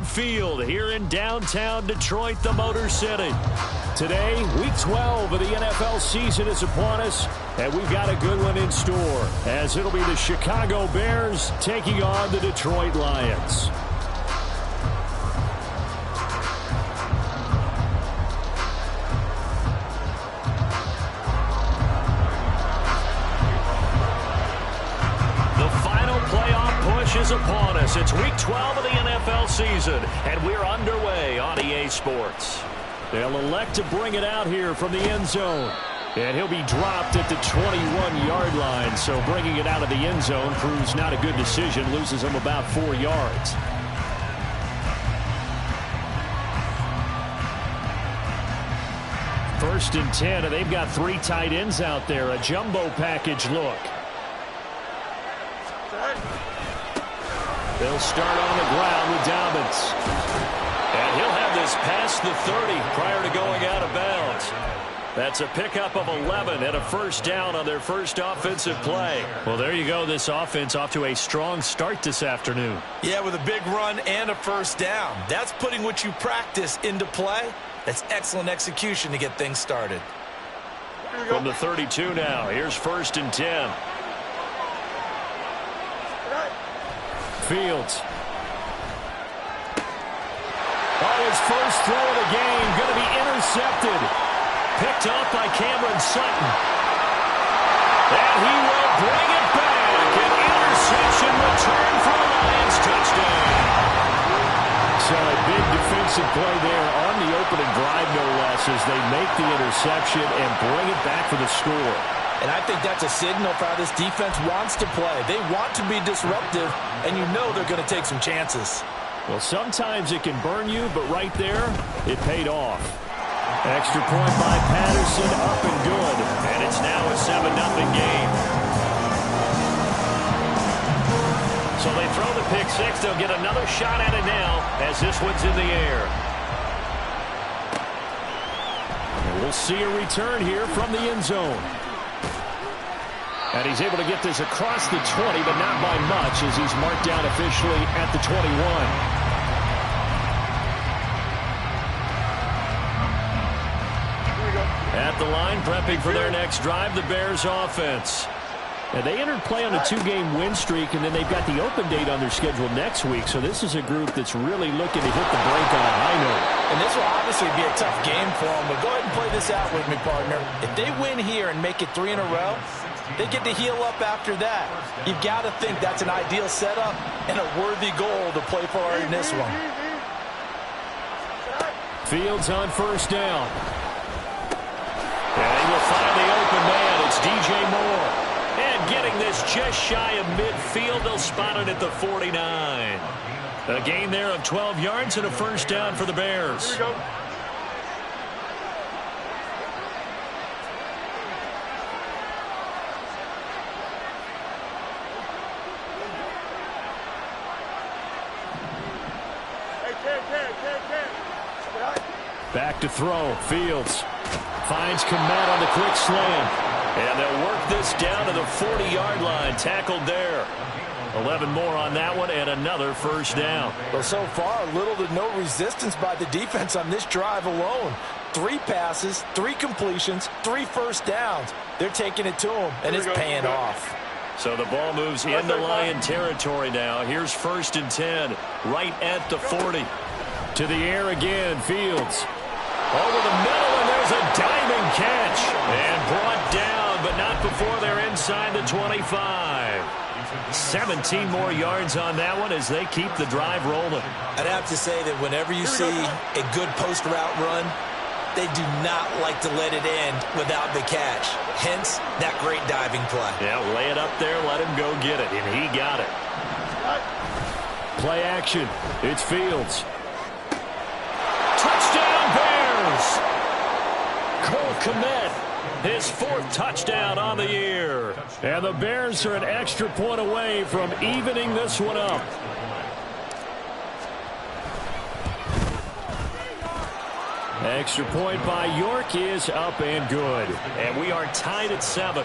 Ford Field here in downtown Detroit, the Motor City. Today, Week 12 of the NFL season is upon us, and we've got a good one in store, as it'll be the Chicago Bears taking on the Detroit Lions. Is upon us. It's Week 12 of the NFL season, and we're underway on EA Sports. They'll elect to bring it out here from the end zone, and he'll be dropped at the 21-yard line, so bringing it out of the end zone proves not a good decision, loses him about 4 yards. First and 10, and they've got 3 tight ends out there, a jumbo package look. They'll start on the ground with Dobbins. And he'll have this past the 30 prior to going out of bounds. That's a pickup of 11 and a first down on their first offensive play. Well, there you go. This offense off to a strong start this afternoon. Yeah, with a big run and a first down. That's putting what you practice into play. That's excellent execution to get things started. From the 32 now, here's first and 10. Fields. Oh, his first throw of the game going to be intercepted. Picked off by Cameron Sutton. And he will bring it back. An interception return for a Lions touchdown. So a big defensive play there on the opening drive, no less, as they make the interception and bring it back for the score. And I think that's a signal for how this defense wants to play. They want to be disruptive, and you know they're going to take some chances. Well, sometimes it can burn you, but right there, it paid off. Extra point by Patterson, up and good. And it's now a 7-0 game. So they throw the pick six. They'll get another shot at it now as this one's in the air. And we'll see a return here from the end zone. And he's able to get this across the 20, but not by much, as he's marked down officially at the 21. At the line, prepping for their next drive, the Bears offense. And they entered play on a 2-game win streak, and then they've got the open date on their schedule next week. So this is a group that's really looking to hit the break on a high note. And this will obviously be a tough game for them, but go ahead and play this out with me, partner. If they win here and make it 3 in a row, they get to heal up after that. You've got to think that's an ideal setup and a worthy goal to play for in this one. Fields on first down. And he will find the open man. It's DJ Moore. And getting this just shy of midfield, they'll spot it at the 49. A gain there of 12 yards and a first down for the Bears. Here we go. Back to throw. Fields finds Kmet on the quick slam. And they'll work this down to the 40-yard line. Tackled there. 11 more on that one and another first down. Well, so far, little to no resistance by the defense on this drive alone. 3 passes, 3 completions, 3 first downs. They're taking it to them, and it's paying off. So the ball moves into Lion territory now. Here's first and 10, right at the 40. To the air again, Fields. Over the middle, and there's a diving catch. And brought down, but not before they're inside the 25. 17 more yards on that one as they keep the drive rolling. I'd have to say that whenever you see a good post route run, they do not like to let it end without the catch. Hence, that great diving play. Yeah, lay it up there, let him go get it, and he got it. Play action. It's Fields. Touchdown, Bears! Cole Kmet, his 4th touchdown on the year. And the Bears are an extra point away from evening this one up. Extra point by York is up and good. And we are tied at 7.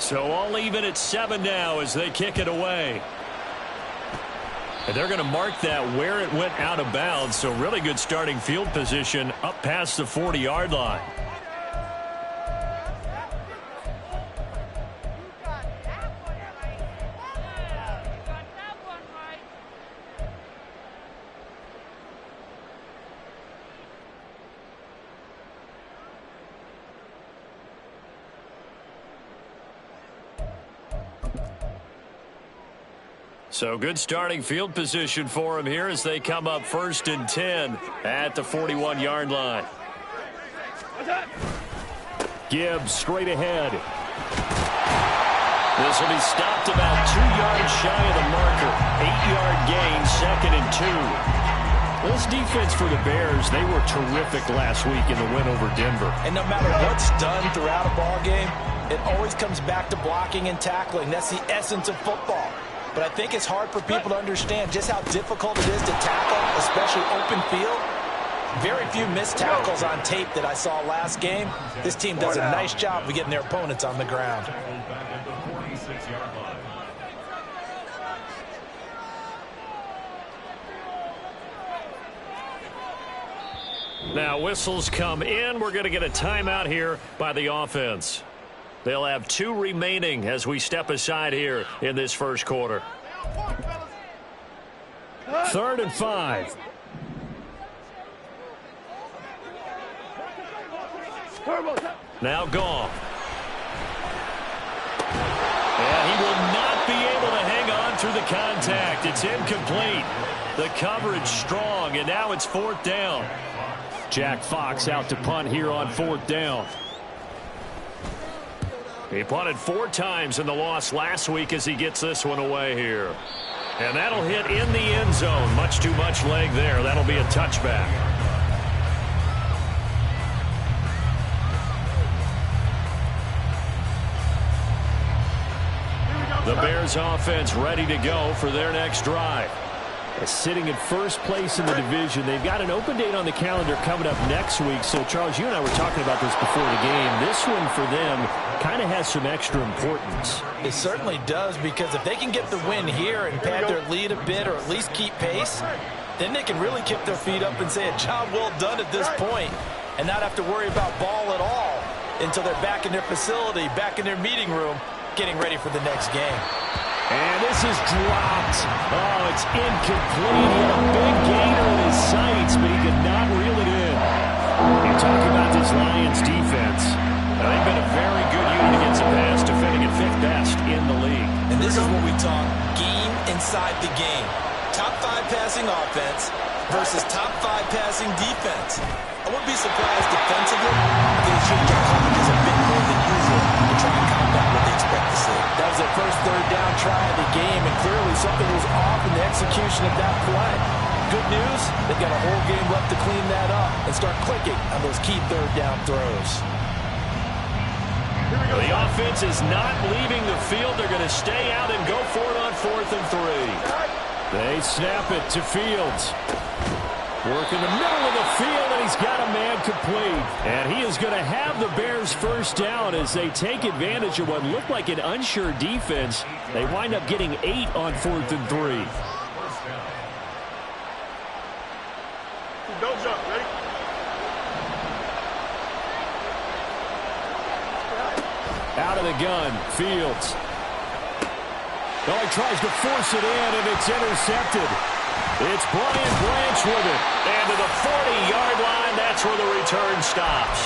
So all even at 7 now as they kick it away. And they're going to mark that where it went out of bounds. So really good starting field position up past the 40-yard line. So good starting field position for him here as they come up 1st and 10 at the 41-yard line. Gibbs straight ahead. This will be stopped about 2 yards shy of the marker. 8-yard gain, 2nd and 2. This defense for the Bears, they were terrific last week in the win over Denver. And no matter what's done throughout a ball game, it always comes back to blocking and tackling. That's the essence of football. But I think it's hard for people to understand just how difficult it is to tackle, especially open field. Very few missed tackles on tape that I saw last game. This team does a nice job of getting their opponents on the ground. Now whistles come in. We're going to get a timeout here by the offense. They'll have 2 remaining as we step aside here in this first quarter. 3rd and 5. Now Goff. And he will not be able to hang on through the contact. It's incomplete. The coverage strong, and now it's 4th down. Jack Fox out to punt here on 4th down. He punted 4 times in the loss last week as he gets this one away here. And that'll hit in the end zone. Much too much leg there. That'll be a touchback. The Bears offense ready to go for their next drive. Sitting in first place in the division. They've got an open date on the calendar coming up next week. So, Charles, you and I were talking about this before the game. This one for them kind of has some extra importance. It certainly does, because if they can get the win here and pad their lead a bit or at least keep pace, then they can really kick their feet up and say a job well done at this point and not have to worry about ball at all until they're back in their facility, back in their meeting room, getting ready for the next game. And this is dropped. Oh, it's incomplete. He had a big gainer in his sights, but he could not reel it in. You talk about this Lions defense. They've been a very good unit against the pass, defending at 5th best in the league. And this is what we talk, game inside the game. Top 5 passing offense versus top 5 passing defense. I wouldn't be surprised defensively if they change their coverages a bit more than usual to try and combat what they expect to see. That was their first 3rd down try of the game, and clearly something was off in the execution of that play. Good news, they've got a whole game left to clean that up and start clicking on those key 3rd down throws. The offense is not leaving the field. They're going to stay out and go for it on 4th and 3. They snap it to Fields. Work in the middle of the field, and he's got a man complete. And he is going to have the Bears first down as they take advantage of what looked like an unsure defense. They wind up getting 8 on 4th and 3. Don't jump, ready? Out of the gun, Fields. Oh, he tries to force it in, and it's intercepted. It's Brian Branch with it. And to the 40-yard line, that's where the return stops.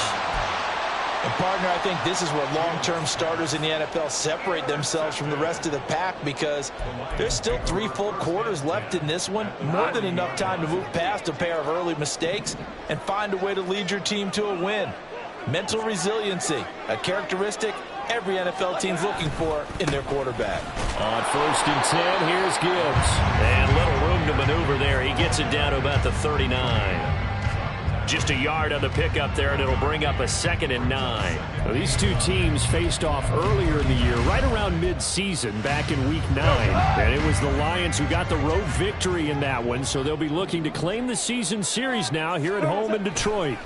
And, partner, I think this is where long-term starters in the NFL separate themselves from the rest of the pack, because there's still 3 full quarters left in this one. More than enough time to move past a pair of early mistakes and find a way to lead your team to a win. Mental resiliency, a characteristic every NFL team's looking for in their quarterback. On 1st and 10, here's Gibbs. And little room to maneuver there. He gets it down to about the 39. Just a yard on the pickup there, and it'll bring up a 2nd and 9. Now, these two teams faced off earlier in the year, right around mid-season, back in Week 9. And it was the Lions who got the road victory in that one, so they'll be looking to claim the season series now here at home in Detroit.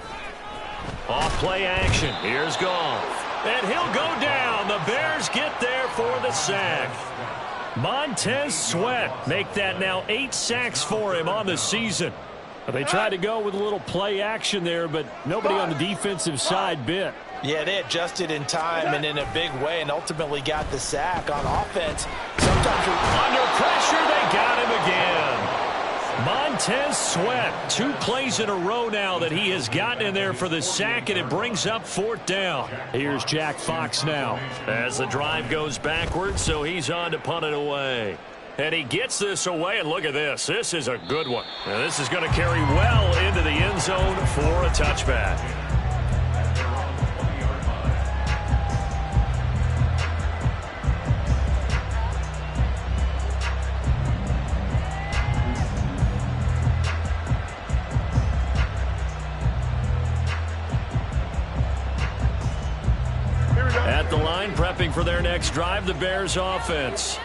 Off play action. Here's Goff. And he'll go down. The Bears get there for the sack. Montez Sweat make that now 8 sacks for him on the season. They tried to go with a little play action there, but nobody on the defensive side bit. Yeah, they adjusted in time and in a big way and ultimately got the sack on offense. Sometimes you're under pressure. They got him again. Montez Sweat, 2 plays in a row now that he has gotten in there for the sack, and it brings up 4th down. Here's Jack Fox now as the drive goes backwards, so he's on to punt it away. And he gets this away, and look at this. This is a good one. Now, this is going to carry well into the end zone for a touchback. At the line, prepping for their next drive, the Bears offense.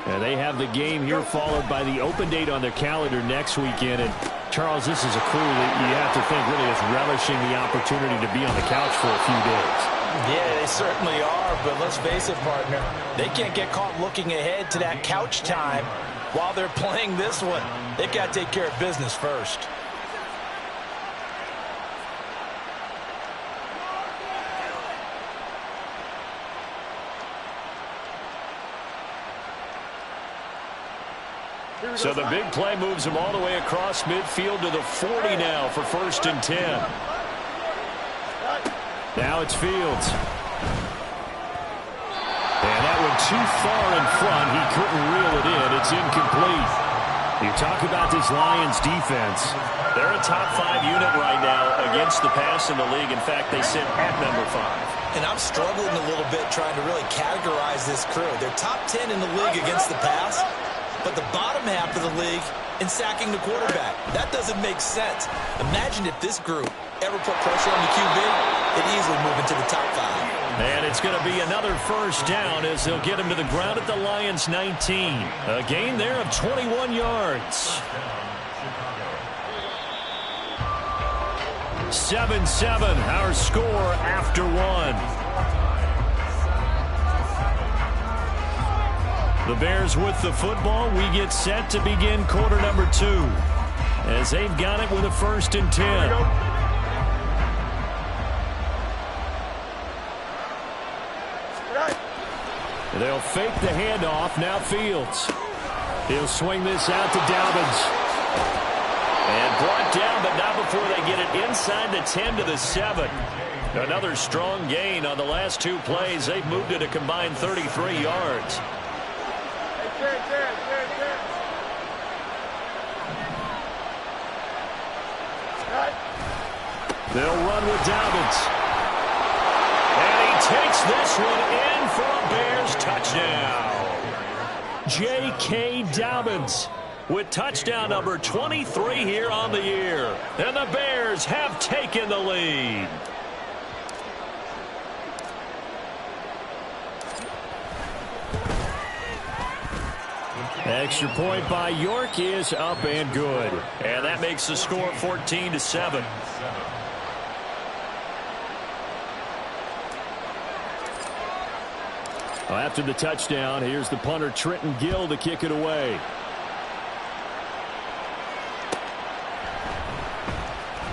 And they have the game here followed by the open date on their calendar next weekend. And, Charles, this is a crew that you have to think really is relishing the opportunity to be on the couch for a few days. Yeah, they certainly are, but let's face it, partner. They can't get caught looking ahead to that couch time while they're playing this one. They've got to take care of business first. So the big play moves him all the way across midfield to the 40 now for 1st and 10. Now it's Fields. And that went too far in front. He couldn't reel it in. It's incomplete. You talk about this Lions defense. They're a top 5 unit right now against the pass in the league. In fact, they sit at number 5. And I'm struggling a little bit trying to really categorize this crew. They're top 10 in the league against the pass, but the bottom half of the league in sacking the quarterback. That doesn't make sense. Imagine if this group ever put pressure on the QB, it'd easily move into the top 5. And it's going to be another 1st down as they'll get him to the ground at the Lions' 19. A gain there of 21 yards. 7-7, our score after 1. The Bears with the football. We get set to begin quarter number 2 as they've got it with a 1st and 10. They'll fake the handoff. Now Fields. He'll swing this out to Dobbins. And brought down, but not before they get it inside the 10 to the 7. Another strong gain on the last 2 plays. They've moved it a combined 33 yards. They'll run with Dobbins. And he takes this one in for a Bears touchdown. J.K. Dobbins with touchdown number 23 here on the year. And the Bears have taken the lead. Extra point by York is up and good. And that makes the score 14-7. Well, after the touchdown, here's the punter Trenton Gill to kick it away.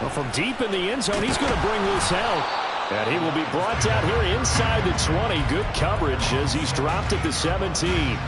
Well, from deep in the end zone, he's going to bring this out. And he will be brought down here inside the 20. Good coverage as he's dropped at the 17.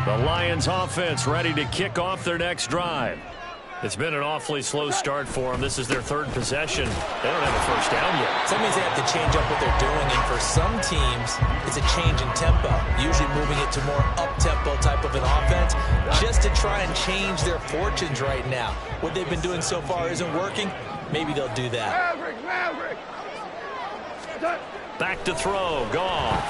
The Lions offense ready to kick off their next drive. It's been an awfully slow start for them. This is their 3rd possession. They don't have a 1st down yet. So that means they have to change up what they're doing, and for some teams, it's a change in tempo, usually moving it to more up-tempo type of an offense, just to try and change their fortunes right now. What they've been doing so far isn't working. maybe they'll do that. Back to throw, Goff.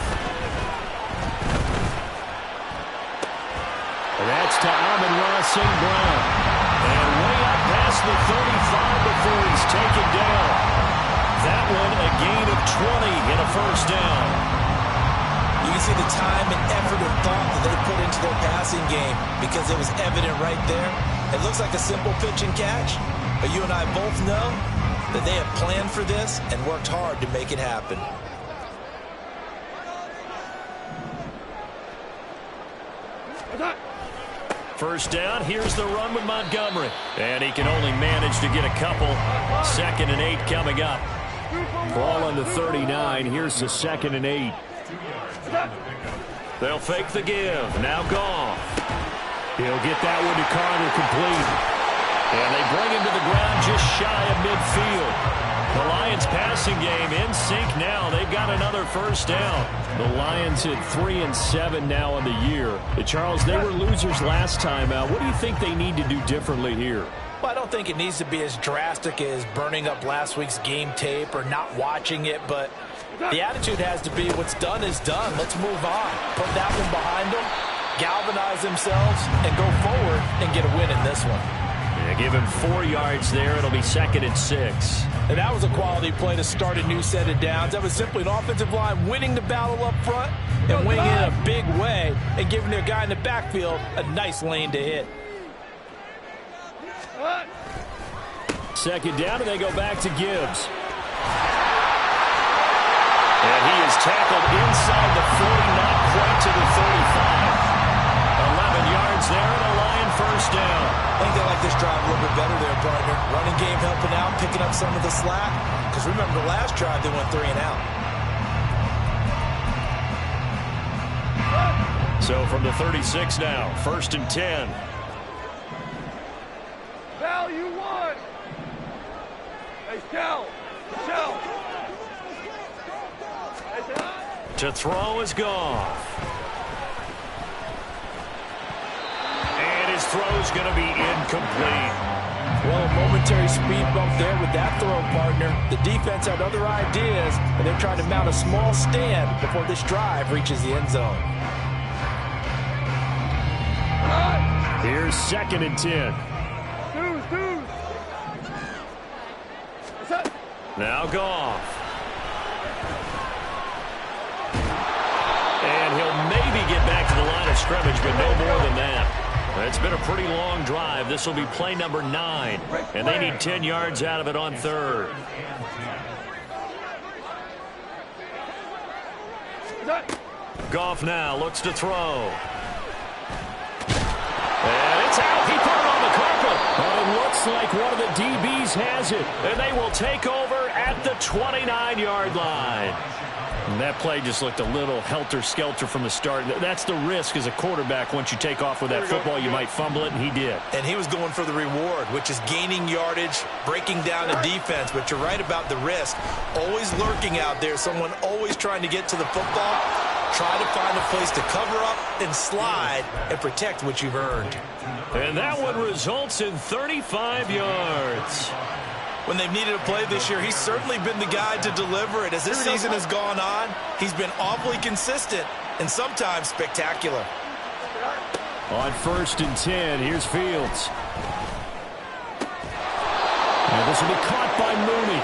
That's to Amon-Ra St. Brown. And way up past the 35 before he's taken down. That one a gain of 20 and a first down. You can see the time and effort and thought that they put into their passing game because it was evident right there. It looks like a simple pitch and catch, but you and I both know that they have planned for this and worked hard to make it happen. First down, here's the run with Montgomery. And he can only manage to get a couple. 2nd and 8 coming up. Ball on the 39, here's the 2nd and 8. They'll fake the give, now Goff. He'll get that one to Carter complete. And they bring him to the ground just shy of midfield. The Lions passing game in sync now. They've got another first down. The Lions at 3-7 now on the year. Charles, they were losers last time out. What do you think they need to do differently here? Well, I don't think it needs to be as drastic as burning up last week's game tape or not watching it, but the attitude has to be what's done is done. Let's move on. Put that one behind them, galvanize themselves, and go forward and get a win in this one. Yeah, give him 4 yards there. It'll be 2nd and 6. And that was a quality play to start a new set of downs. That was simply an offensive line winning the battle up front and winning in a big way and giving their guy in the backfield a nice lane to hit. 2nd down, and they go back to Gibbs. And he is tackled inside the 40, not quite to the 35. 11 yards there, and a Lion first down. I think they like this drive a little bit better there, partner. Running game helping out, picking up some of the slack. Because remember, the last drive, they went 3 and out. So from the 36 now, 1st and 10. Cal, you won. Hey, Cal. To throw is Goff. And his throw's going to be incomplete. Well, a momentary speed bump there with that throw, partner. The defense had other ideas, and they're trying to mount a small stand before this drive reaches the end zone. Here's 2nd and 10. Now Goff. And he'll maybe get back to the line of scrimmage, but no more than that. It's been a pretty long drive. This will be play number 9. And they need 10 yards out of it on 3rd. Goff now looks to throw. And it's out. He put it on the carpet. It looks like one of the DBs has it. And they will take over at the 29-yard line. And that play just looked a little helter-skelter from the start. That's the risk as a quarterback. Once you take off with that football, you might fumble it, and he did. And he was going for the reward, which is gaining yardage, breaking down a defense. But you're right about the risk. Always lurking out there, someone always trying to get to the football. Try to find a place to cover up and slide and protect what you've earned. And that one results in 35 yards. When they've needed a play this year, he's certainly been the guy to deliver it. As this season has gone on, he's been awfully consistent and sometimes spectacular. On 1st and 10, here's Fields. And this will be caught by Mooney.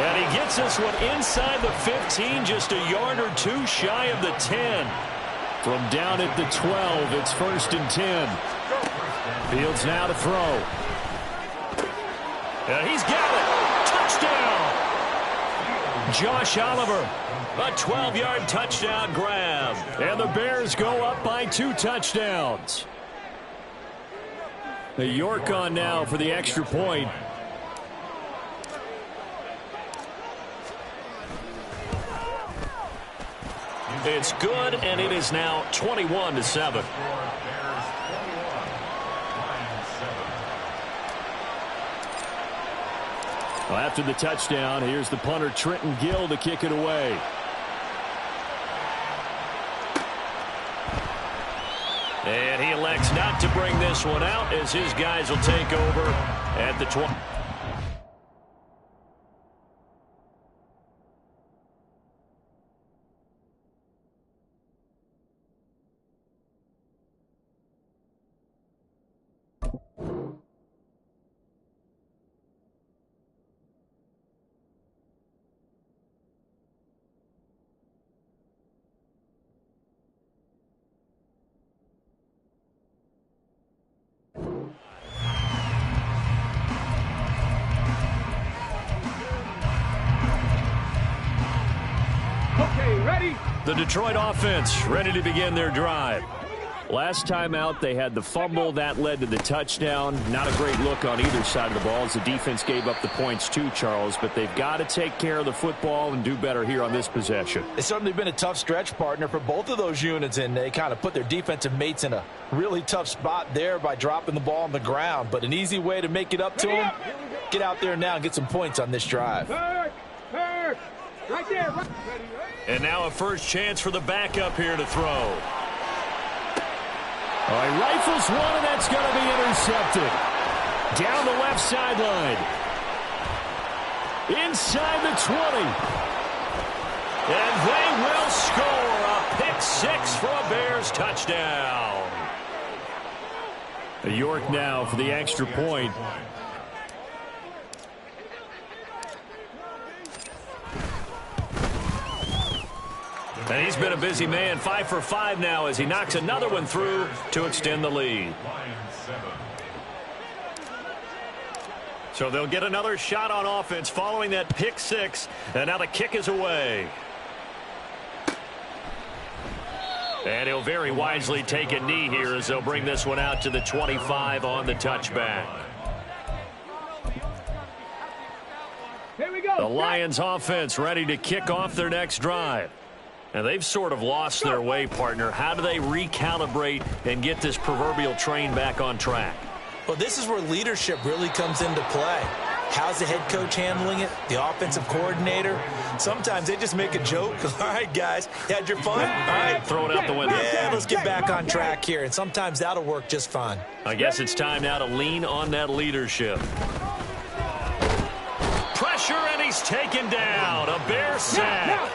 And he gets this one inside the 15, just a yard or 2 shy of the 10. From down at the 12, it's 1st and 10. Fields now to throw. And he's got it. Touchdown. Josh Oliver, a 12-yard touchdown grab. And the Bears go up by 2 touchdowns. The York on now for the extra point. It's good, and it is now 21-7. Well, after the touchdown, here's the punter Trenton Gill to kick it away. And he elects not to bring this one out as his guys will take over at the 20. The Detroit offense ready to begin their drive. Last time out, they had the fumble. That led to the touchdown. Not a great look on either side of the ball as the defense gave up the points too, Charles. But they've got to take care of the football and do better here on this possession. It's certainly been a tough stretch, partner, for both of those units, and they kind of put their defensive mates in a really tough spot there by dropping the ball on the ground. But an easy way to make it up to them, get out there now and get some points on this drive. Right there. And now a first chance for the backup here to throw. All right, rifles one, and that's going to be intercepted. Down the left sideline. Inside the 20. And they will score a pick six for a Bears touchdown. York now for the extra point. And he's been a busy man, 5 for 5 now as he knocks another one through to extend the lead. So they'll get another shot on offense following that pick six, and now the kick is away. And he'll very wisely take a knee here as they'll bring this one out to the 25 on the touchback. Here we go. The Lions offense ready to kick off their next drive. And they've sort of lost their way, partner. How do they recalibrate and get this proverbial train back on track? Well, this is where leadership really comes into play. How's the head coach handling it? The offensive coordinator? Sometimes they just make a joke. All right, guys, you had your fun? All right. Throw it out the window. Yeah, let's get back on track here. And sometimes that'll work just fine. I guess it's time now to lean on that leadership. Pressure, and he's taken down. A Bear sack.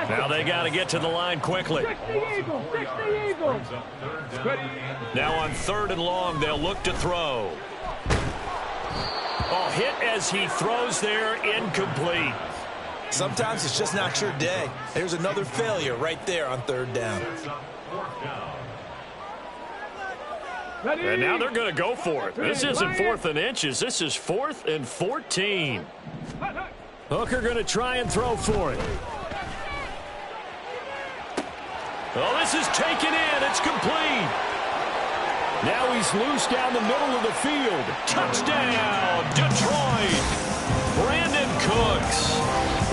Now they got to get to the line quickly. Now on 3rd and long, they'll look to throw. Oh, hit as he throws there, incomplete. Sometimes it's just not your day. There's another failure right there on 3rd down. And now they're going to go for it. This isn't 4th and inches. This is 4th and 14. Hooker going to try and throw for it. Oh, this is taken in. It's complete. Now he's loose down the middle of the field. Touchdown, Detroit. Brandon Cooks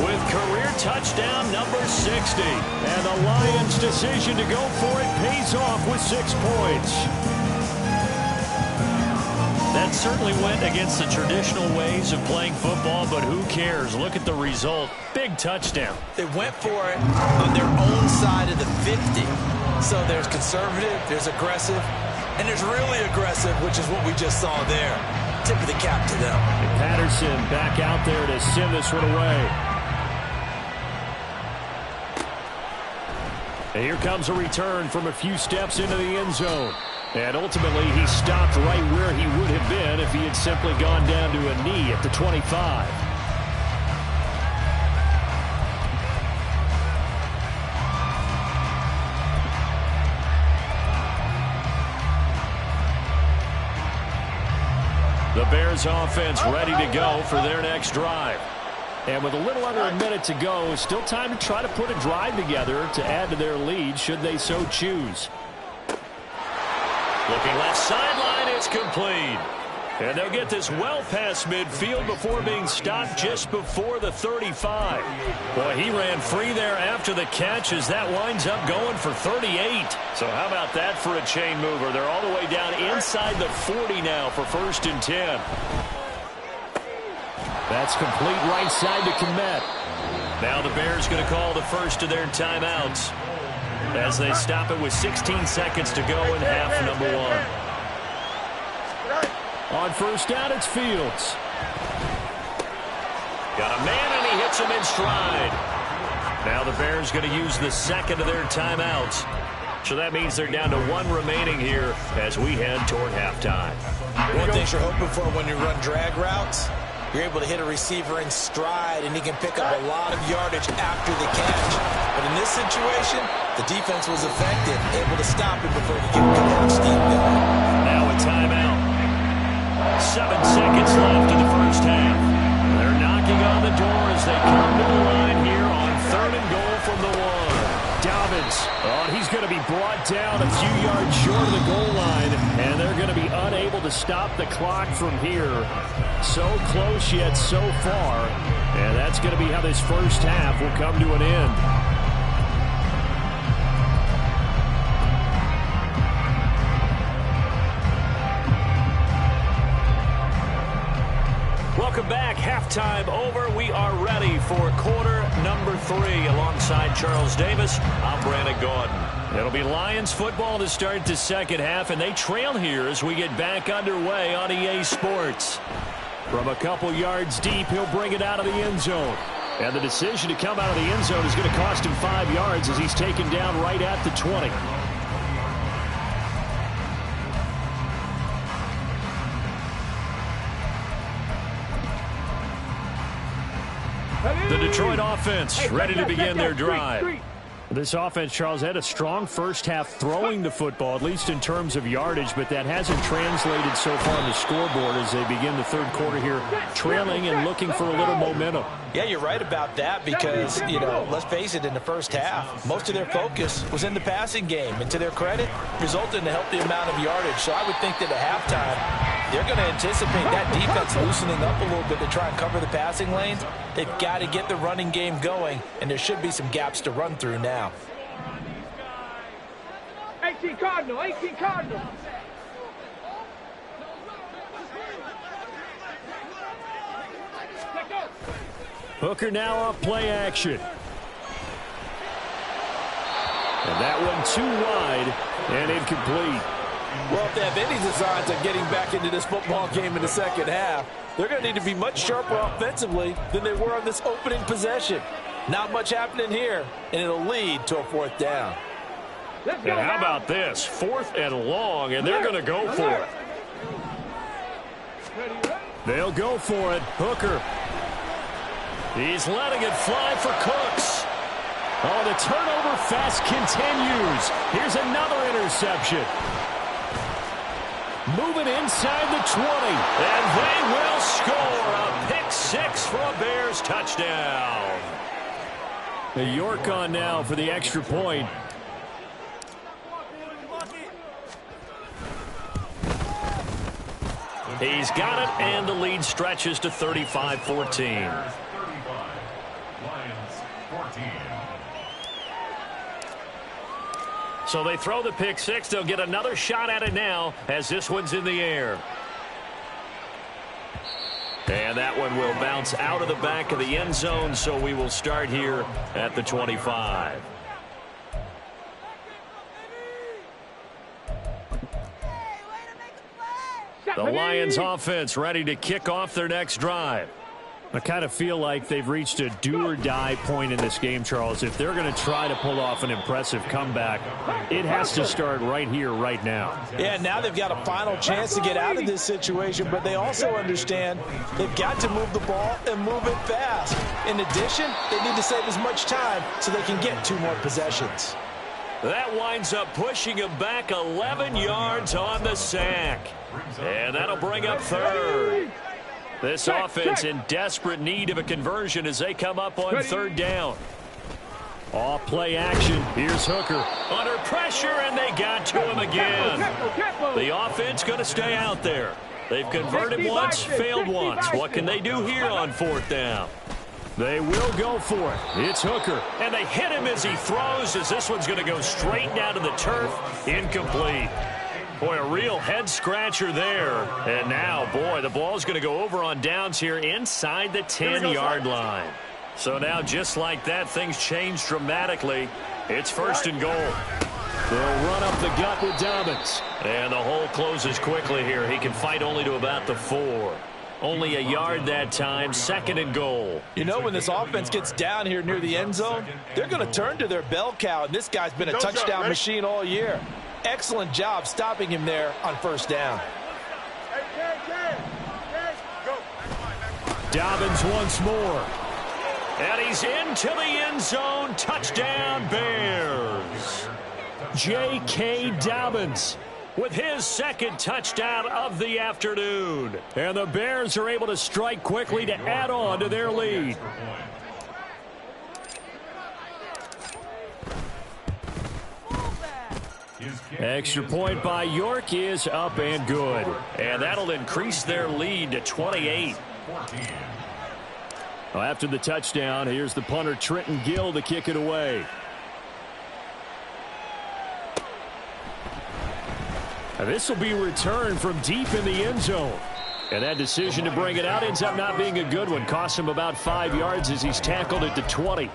with career touchdown number 60. And the Lions' decision to go for it pays off with 6 points. That certainly went against the traditional ways of playing football, but who cares? Look at the result. Big touchdown. They went for it on their own side of the 50. So there's conservative, there's aggressive, and there's really aggressive, which is what we just saw there. Tip of the cap to them. And Patterson back out there to send this one away. And here comes a return from a few steps into the end zone. And ultimately, he stopped right where he would have been if he had simply gone down to a knee at the 25. The Bears offense ready to go for their next drive. And with a little under a minute to go, still time to try to put a drive together to add to their lead should they so choose. Looking left sideline, it's complete. And they'll get this well past midfield before being stopped just before the 35. Boy, he ran free there after the catch as that winds up going for 38. So how about that for a chain mover? They're all the way down inside the 40 now for 1st and 10. That's complete right side to Kmet. Now the Bears going to call the first of their timeouts as they stop it with 16 seconds to go in half number 1. On 1st down, it's Fields. Got a man, and he hits him in stride. Now the Bears going to use the second of their timeouts. So that means they're down to 1 remaining here as we head toward halftime. One thing you're hoping for when you run drag routes, you're able to hit a receiver in stride, and he can pick up a lot of yardage after the catch. But in this situation, the defense was effective, able to stop him before he could get half steam going. Now a timeout. 7 seconds left in the first half. They're knocking on the door as they come to the line here on 3rd and goal from the 1. Down Oh, and he's going to be brought down a few yards short of the goal line, and they're going to be unable to stop the clock from here. So close yet so far, and that's going to be how this first half will come to an end. Welcome back. Halftime over. We are ready for quarter number 3. Alongside Charles Davis, I'm Brandon Gordon. It'll be Lions football to start the second half, and they trail here as we get back underway on EA Sports. From a couple yards deep, he'll bring it out of the end zone. And the decision to come out of the end zone is going to cost him 5 yards as he's taken down right at the 20. The Detroit offense ready to begin their drive. This offense, Charles, had a strong first half throwing the football, at least in terms of yardage, but that hasn't translated so far on the scoreboard as they begin the third quarter here, trailing and looking for a little momentum. Yeah, you're right about that because, let's face it, in the first half, most of their focus was in the passing game. And to their credit, resulted in a healthy amount of yardage. So I would think that at halftime, they're going to anticipate that defense loosening up a little bit to try and cover the passing lanes. They've got to get the running game going, and there should be some gaps to run through now. 18 Cardinal, 18 Cardinal. Hooker now off play action. And that one too wide and incomplete. Well, if they have any designs on getting back into this football game in the second half, they're going to need to be much sharper offensively than they were on this opening possession. Not much happening here, and it'll lead to a fourth down. And how about this? 4th and long, and they're going to go for it. They'll go for it. Hooker. He's letting it fly for Cooks. Oh, the turnover fest continues. Here's another interception. Moving inside the 20. And they will score a pick 6 for a Bears touchdown. The York on now for the extra point. He's got it, and the lead stretches to 35-14. So they throw the pick 6. They'll get another shot at it now as this one's in the air. And that one will bounce out of the back of the end zone, so we will start here at the 25. The Lions offense ready to kick off their next drive. I kind of feel like they've reached a do-or-die point in this game, Charles. If they're going to try to pull off an impressive comeback, it has to start right here, right now. Yeah, now they've got a final chance to get out of this situation, but they also understand they've got to move the ball and move it fast. In addition, they need to save as much time so they can get 2 more possessions. That winds up pushing him back 11 yards on the sack. And that'll bring up 3rd. This offense in desperate need of a conversion as they come up on 3rd down. Off play action. Here's Hooker. Under pressure, and they got to him again. The offense going to stay out there. They've converted once, failed once. What can they do here on 4th down? They will go for it. It's Hooker. And they hit him as he throws, as this one's going to go straight down to the turf. Incomplete. Boy, a real head-scratcher there. And now, boy, the ball's going to go over on downs here inside the 10-yard line. So now, just like that, things change dramatically. It's 1st and goal. They'll run up the gut with Dobbins. And the hole closes quickly here. He can fight only to about the 4. Only a yard that time, 2nd and goal. You know, when this offense gets down here near the end zone, they're going to turn to their bell cow, and this guy's been a touchdown machine all year. Excellent job stopping him there on 1st down. Dobbins once more. And he's into the end zone. Touchdown, Bears. J.K. Dobbins with his 2nd touchdown of the afternoon. And the Bears are able to strike quickly to add on to their lead. Extra point by York is up and good. And that'll increase their lead to 28. Well, after the touchdown, here's the punter Trenton Gill to kick it away. This will be returned from deep in the end zone. And that decision to bring it out ends up not being a good one. Costs him about 5 yards as he's tackled at the 20.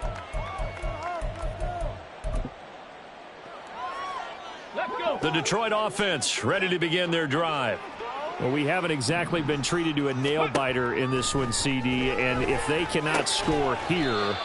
The Detroit offense ready to begin their drive. Well, we haven't exactly been treated to a nail-biter in this one, CD, and if they cannot score here,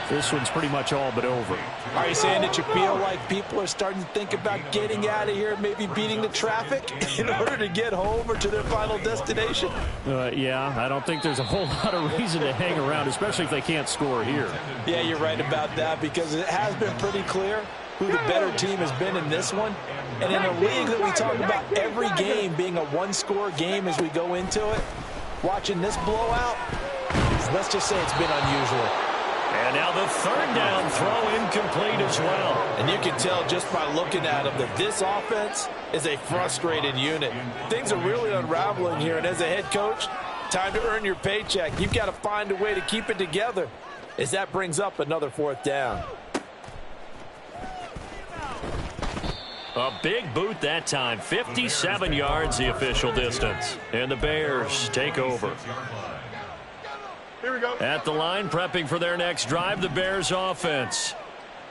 this one's pretty much all but over. Are you saying that you feel like people are starting to think about getting out of here, maybe beating the traffic in order to get home or to their final destination? Yeah, I don't think there's a whole lot of reason to hang around, especially if they can't score here. Yeah, you're right about that, because it has been pretty clear who the better team has been in this one. And in a league that we talk about every game being a one-score game as we go into it, watching this blowout, let's just say it's been unusual. And now the third down throw incomplete as well. And you can tell just by looking at them that this offense is a frustrated unit. Things are really unraveling here, and as a head coach, time to earn your paycheck. You've got to find a way to keep it together as that brings up another fourth down. A big boot that time. 57 yards the official distance. And the Bears take over. Here we go. At the line, prepping for their next drive, the Bears offense.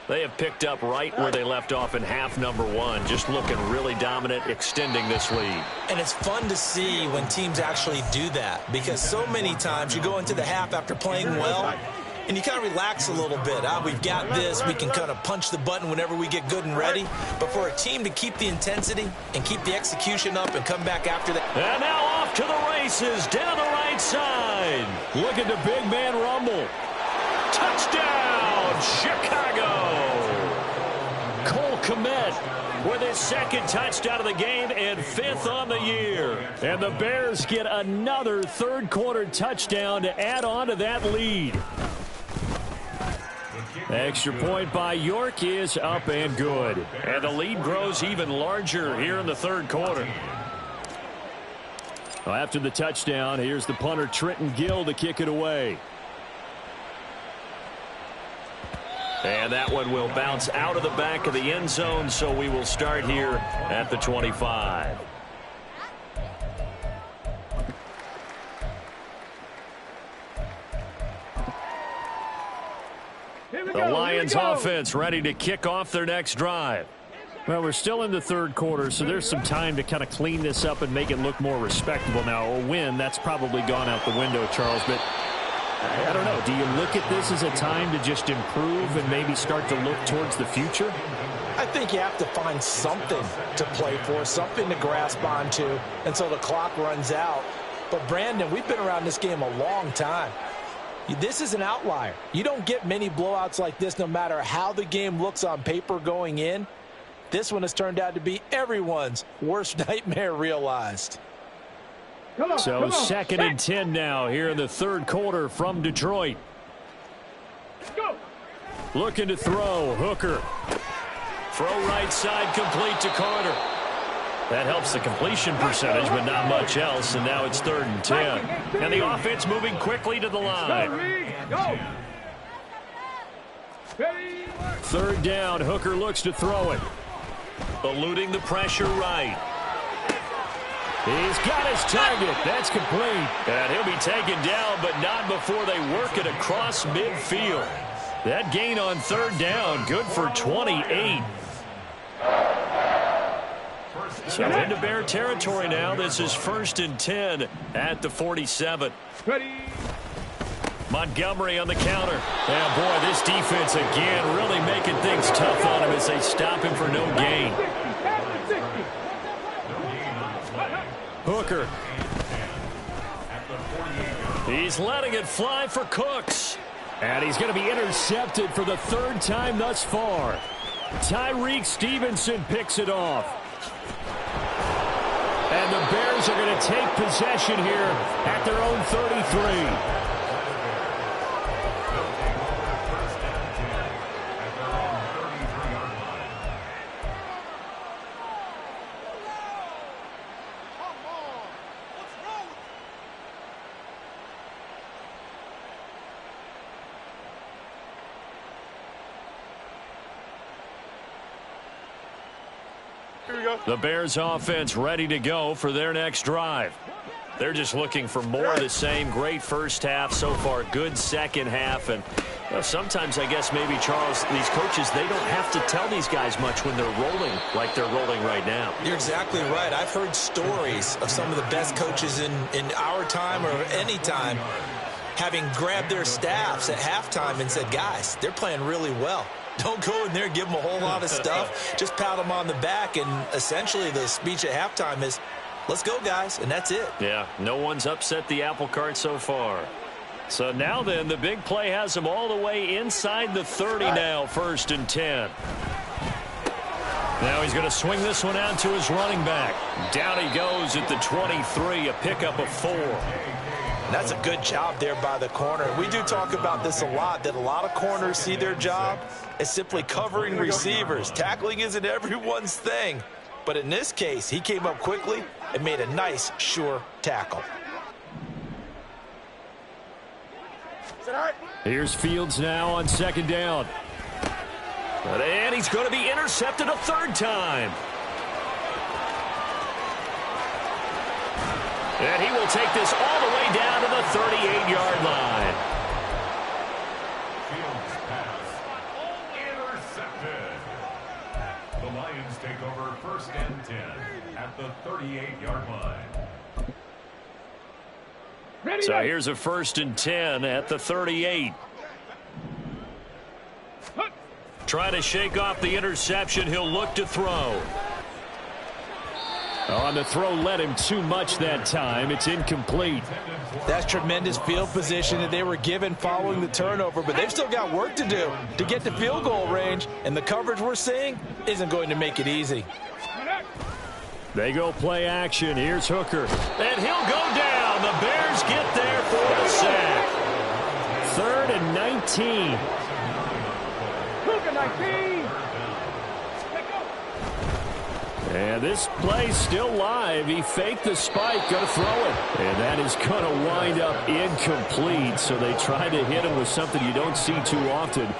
They have picked up right where they left off in half number one. Just looking really dominant, extending this lead. And it's fun to see when teams actually do that, because so many times you go into the half after playing well, and you kind of relax a little bit. We've got this. We can kind of punch the button whenever we get good and ready. But for a team to keep the intensity and keep the execution up and come back after that. And now off to the races down the right side. Look at the big man rumble. Touchdown, Chicago. Cole Kmet with his second touchdown of the game and fifth on the year. And the Bears get another third quarter touchdown to add on to that lead. Extra point by York is up and good. And the lead grows even larger here in the third quarter. Well, after the touchdown, here's the punter Trenton Gill to kick it away. And that one will bounce out of the back of the end zone, so we will start here at the 25. The Lions offense ready to kick off their next drive. Well, we're still in the third quarter, so there's some time to kind of clean this up and make it look more respectable now. A win, that's probably gone out the window, Charles, but I don't know. Do you look at this as a time to just improve and maybe start to look towards the future? I think you have to find something to play for, something to grasp onto until the clock runs out. But, Brandon, we've been around this game a long time. This is an outlier. You don't get many blowouts like this no matter how the game looks on paper going in. This one has turned out to be everyone's worst nightmare realized. So second and 10 now here in the third quarter from Detroit. Looking to throw. Hooker. Throw right side complete to Carter. That helps the completion percentage, but not much else. And now it's third and 10. And the offense moving quickly to the line. Third down. Hooker looks to throw it. Eluding the pressure right. He's got his target. That's complete. And he'll be taken down, but not before they work it across midfield. That gain on third down, good for 28. So into Bear territory now. This is first and 10 at the 47. Montgomery on the counter. And boy, this defense again really making things tough on him as they stop him for no gain. Hooker. He's letting it fly for Cooks. And he's going to be intercepted for the third time thus far. Tyreek Stevenson picks it off. And the Bears are going to take possession here at their own 33. The Bears offense ready to go for their next drive. They're just looking for more of the same. Great first half so far. Good second half. And sometimes, I guess, maybe, Charles, these coaches, they don't have to tell these guys much when they're rolling like they're rolling right now. You're exactly right. I've heard stories of some of the best coaches in our time or any time having grabbed their staffs at halftime and said, guys, they're playing really well. Don't go in there and give them a whole lot of stuff. Just pat them on the back. And essentially the speech at halftime is, let's go, guys, and that's it. Yeah, no one's upset the apple cart so far. So now then, the big play has him all the way inside the 30 now, 1st and 10. Now he's going to swing this one out to his running back. Down he goes at the 23, a pickup of 4. That's a good job there by the corner. We do talk about this a lot, that a lot of corners see their job as simply covering receivers. Tackling isn't everyone's thing. But in this case, he came up quickly and made a nice, sure tackle. Here's Fields now on 2nd down. And he's going to be intercepted a 3rd time. And he will take this all the way down to the 38-yard line. Fields pass. Intercepted. The Lions take over 1st and 10 at the 38-yard line. So here's a 1st and 10 at the 38. Trying to shake off the interception. He'll look to throw. On the throw, led him too much that time. It's incomplete. That's tremendous field position that they were given following the turnover, but they've still got work to do to get to field goal range, and the coverage we're seeing isn't going to make it easy. They go play action. Here's Hooker. And he'll go down. The Bears get there for the sack. 3rd and 19. Hooker 19. And this play's still live. He faked the spike, going to throw it. And that is going to wind up incomplete. So they try to hit him with something you don't see too often,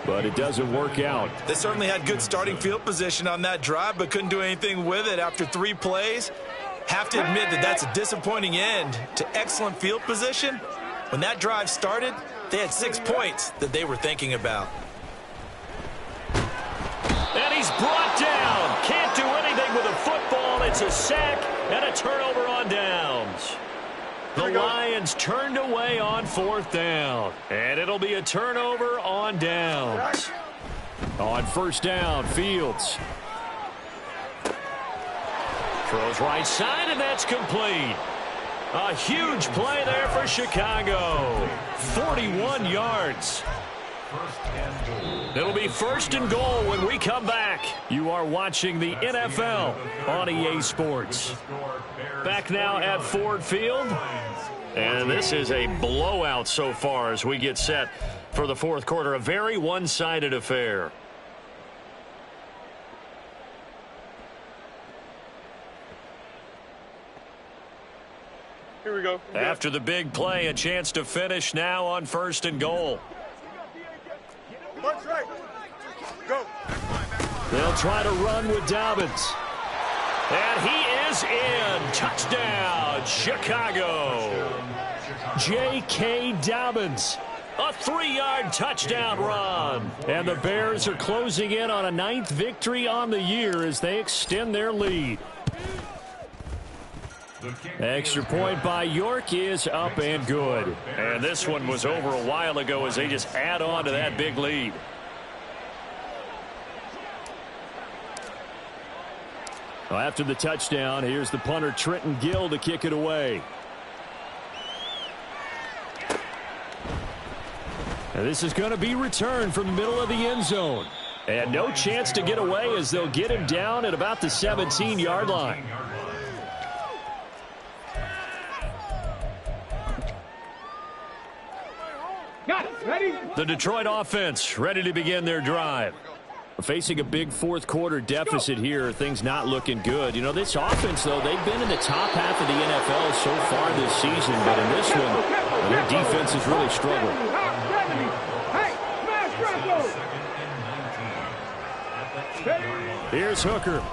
but it doesn't work out. They certainly had good starting field position on that drive, but couldn't do anything with it after 3 plays. Have to admit that that's a disappointing end to excellent field position. When that drive started, they had 6 points that they were thinking about. And he's brought down. Can't do anything with a football. It's a sack and a turnover on downs. The Lions turned away on 4th down. And it'll be a turnover on downs. On 1st down, Fields. Throws right side, and that's complete. A huge play there for Chicago. 41 yards. It'll be 1st and goal when we come back. You are watching the NFL on EA Sports. Back now at Ford Field. And this is a blowout so far as we get set for the 4th quarter. A very one-sided affair. Here we go. After the big play, a chance to finish now on 1st and goal. March right. Go. They'll try to run with Dobbins. And he is in. Touchdown, Chicago. J.K. Dobbins. A 3-yard touchdown run. And the Bears are closing in on a 9th victory on the year as they extend their lead. Extra point by York is up and good. And this one was over a while ago as they just add on to that big lead. Well, after the touchdown, here's the punter Trenton Gill to kick it away. And this is going to be returned from the middle of the end zone. And no chance to get away as they'll get him down at about the 17-yard line. Got it. Ready? The Detroit offense ready to begin their drive. Facing a big 4th quarter deficit here, things not looking good. You know, this offense, though, they've been in the top half of the NFL so far this season, but in this one, their defense has really struggled. Hey, smash Bronco. Here's Hooker.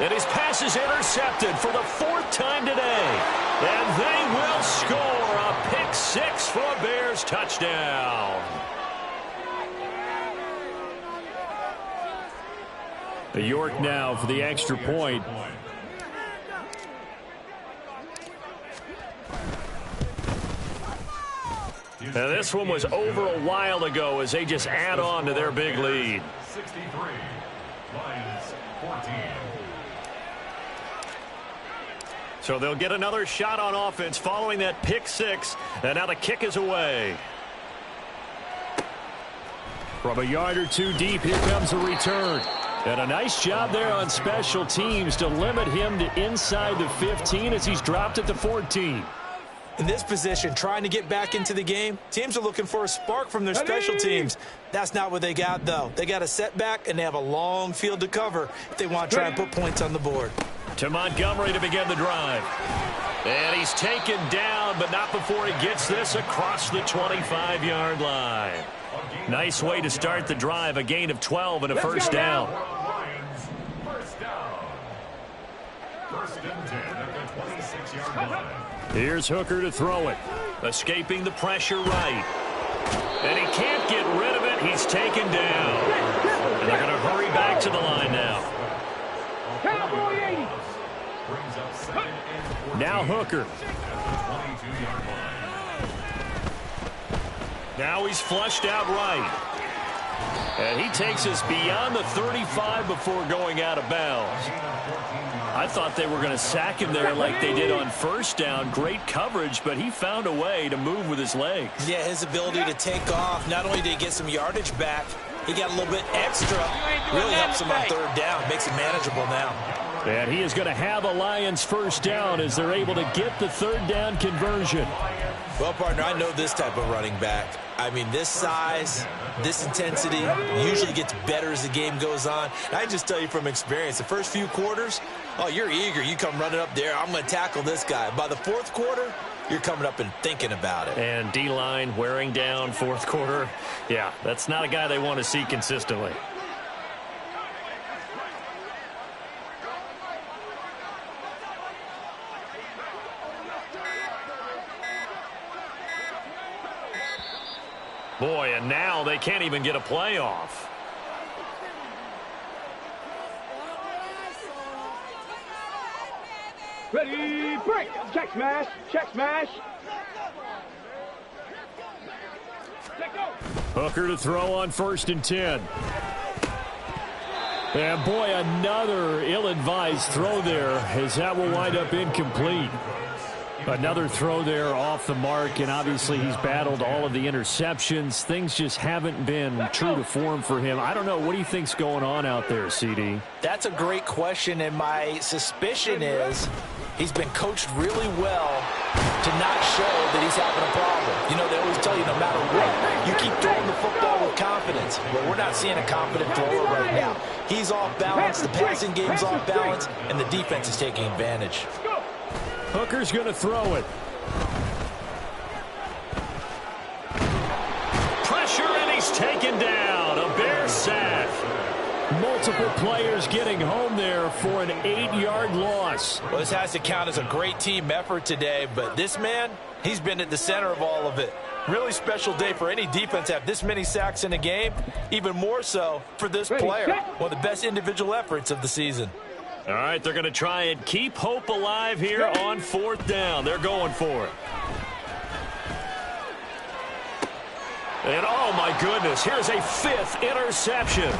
And his pass is intercepted for the 4th time today. And they will score a pick 6 for a Bears touchdown. York now for the extra point. Now this one was over a while ago as they just add on to their big lead. 63, Lions 14. So they'll get another shot on offense following that pick 6. And now the kick is away. From a yard or two deep, here comes a return. And a nice job there on special teams to limit him to inside the 15 as he's dropped at the 14. In this position, trying to get back into the game, teams are looking for a spark from their special teams. That's not what they got, though. They got a setback, and they have a long field to cover if they want to try and put points on the board. To Montgomery to begin the drive. And he's taken down, but not before he gets this across the 25-yard line. Nice way to start the drive, a gain of 12 and a first down. Lions, first down. 1st and 10 at the 26-yard line. Here's Hooker to throw it. Escaping the pressure right. And he can't get rid of it. He's taken down. And they're going to hurry back to the line now. Cowboy 80. Brings up 2nd and 14. Now Hooker. 22-yard line. Now he's flushed out right. And he takes us beyond the 35 before going out of bounds. I thought they were going to sack him there like they did on first down. Great coverage, but he found a way to move with his legs. Yeah, his ability to take off, not only did he get some yardage back, he got a little bit extra. Really helps him on 3rd down, makes it manageable now. And he is going to have a Lions first down as they're able to get the 3rd down conversion. Well, partner, I know this type of running back. I mean, this size, this intensity usually gets better as the game goes on. And I just tell you from experience, the first few quarters, oh, you're eager. You come running up there, I'm going to tackle this guy. By the 4th quarter, you're coming up and thinking about it. And D-line wearing down 4th quarter. Yeah, that's not a guy they want to see consistently. Boy, and now they can't even get a playoff. Ready, break. Check smash. Check smash. Let go. Hooker to throw on 1st and 10. And boy, another ill-advised throw there as that will wind up incomplete. Another throw there off the mark, and obviously he's battled all of the interceptions. Things just haven't been true to form for him. I don't know. What do you think's going on out there, CD? That's a great question, and my suspicion is he's been coached really well to not show that he's having a problem. You know, they always tell you no matter what, you keep throwing the football with confidence. Well, we're not seeing a confident thrower right now. He's off balance, the passing game's off balance, and the defense is taking advantage. Hooker's going to throw it. Pressure, and he's taken down. A Bear sack. Multiple players getting home there for an 8-yard loss. Well, this has to count as a great team effort today, but this man, he's been at the center of all of it. Really special day for any defense to have this many sacks in a game, even more so for this player. One of the best individual efforts of the season. All right, they're going to try and keep hope alive here on 4th down. They're going for it. And, oh, my goodness, here's a 5th interception.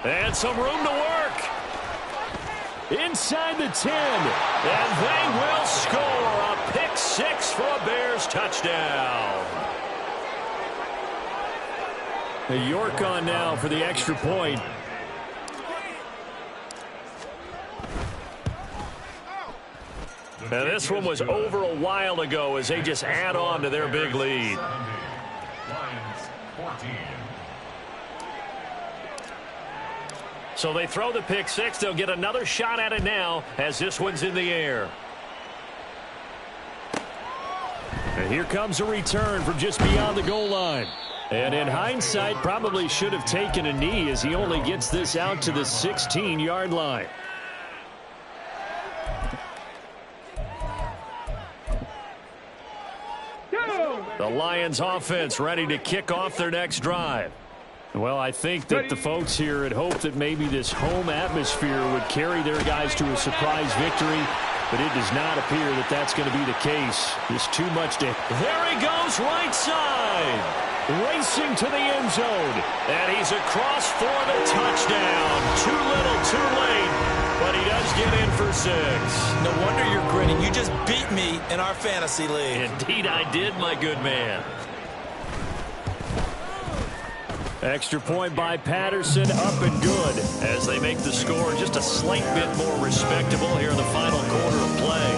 And some room to work. Inside the 10. And they will score a pick 6 for a Bears touchdown. York on now for the extra point. And this one was over a while ago as they just add on to their big lead. Lions 14. So they throw the pick 6. They'll get another shot at it now as this one's in the air. And here comes a return from just beyond the goal line. And in hindsight, probably should have taken a knee as he only gets this out to the 16-yard line. The Lions offense ready to kick off their next drive. Well, I think that the folks here had hoped that maybe this home atmosphere would carry their guys to a surprise victory, but it does not appear that that's going to be the case. There's too much to... There he goes, right side. Racing to the end zone. And he's across for the touchdown. Too little, too late. But he does get in for 6. No wonder you're grinning. You just beat me in our fantasy league. Indeed I did, my good man. Extra point by Patterson, up and good as they make the score just a slight bit more respectable here in the final quarter of play.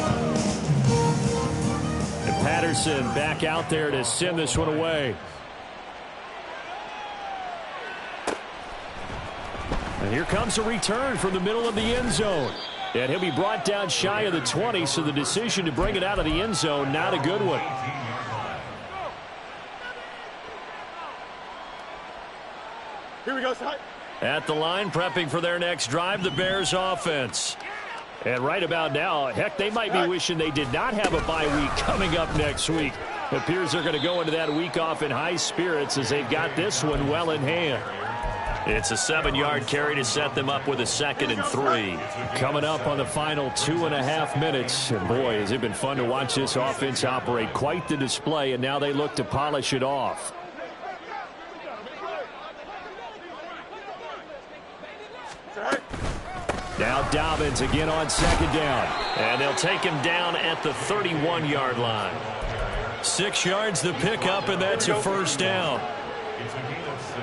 And Patterson back out there to send this one away. And here comes a return from the middle of the end zone. And he'll be brought down shy of the 20, so the decision to bring it out of the end zone, not a good one. Here we go, Scott. At the line, prepping for their next drive, the Bears offense. And right about now, heck, they might be wishing they did not have a bye week coming up next week. It appears they're going to go into that week off in high spirits as they've got this one well in hand. It's a 7-yard carry to set them up with a 2nd and 3. Coming up on the final 2.5 minutes. And boy, has it been fun to watch this offense operate. Quite the display, and now they look to polish it off. Now Dobbins again on 2nd down. And they'll take him down at the 31-yard line. 6 yards the pickup, and that's a 1st down. It's a gain of 6.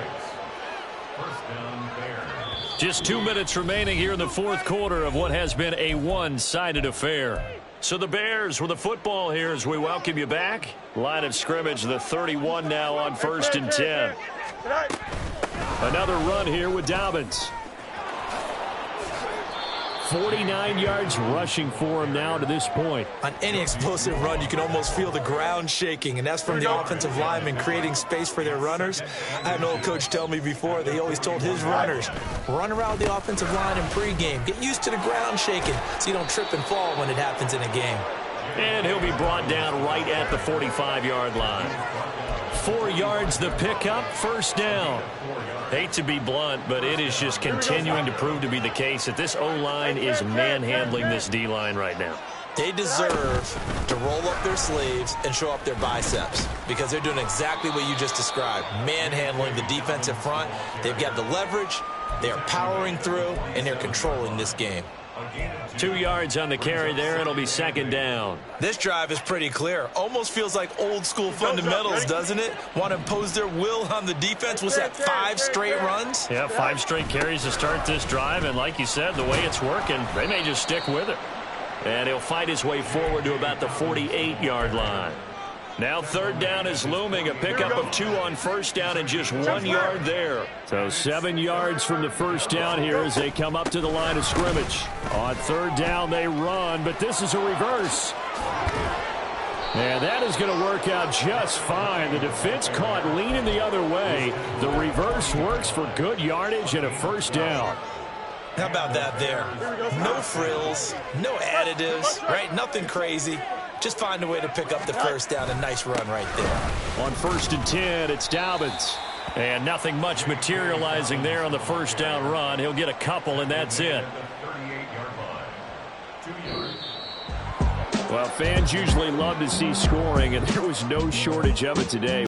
First down, Bears. Just 2 minutes remaining here in the 4th quarter of what has been a one-sided affair. So the Bears with the football here as we welcome you back. Line of scrimmage, the 31 now on 1st and 10. Another run here with Dobbins. 49 yards rushing for him now to this point. On any explosive run, you can almost feel the ground shaking, and that's from the offensive linemen creating space for their runners. I had an old coach tell me before that he always told his runners, run around the offensive line in pregame. Get used to the ground shaking so you don't trip and fall when it happens in a game. And he'll be brought down right at the 45-yard line. 4 yards the pickup, 1st down. Hate to be blunt, but it is just continuing to prove to be the case that this O-line is manhandling this D-line right now. They deserve to roll up their sleeves and show up their biceps because they're doing exactly what you just described, manhandling the defensive front. They've got the leverage, they're powering through, and they're controlling this game. 2 yards on the carry there. It'll be 2nd down. This drive is pretty clear. Almost feels like old-school fundamentals, doesn't it? Want to impose their will on the defense. Was that 5 straight runs? Yeah, 5 straight carries to start this drive. And like you said, the way it's working, they may just stick with it. And he'll fight his way forward to about the 48-yard line. Now 3rd down is looming. A pickup of 2 on 1st down and just 1 yard there. So 7 yards from the 1st down here as they come up to the line of scrimmage. On 3rd down they run, but this is a reverse. And that is going to work out just fine. The defense caught leaning the other way. The reverse works for good yardage and a 1st down. How about that there? No frills, no additives, right? Nothing crazy. Just find a way to pick up the 1st down. A nice run right there. On 1st and 10, it's Dobbins. And nothing much materializing there on the 1st down run. He'll get a couple, and that's it. Well, fans usually love to see scoring, and there was no shortage of it today.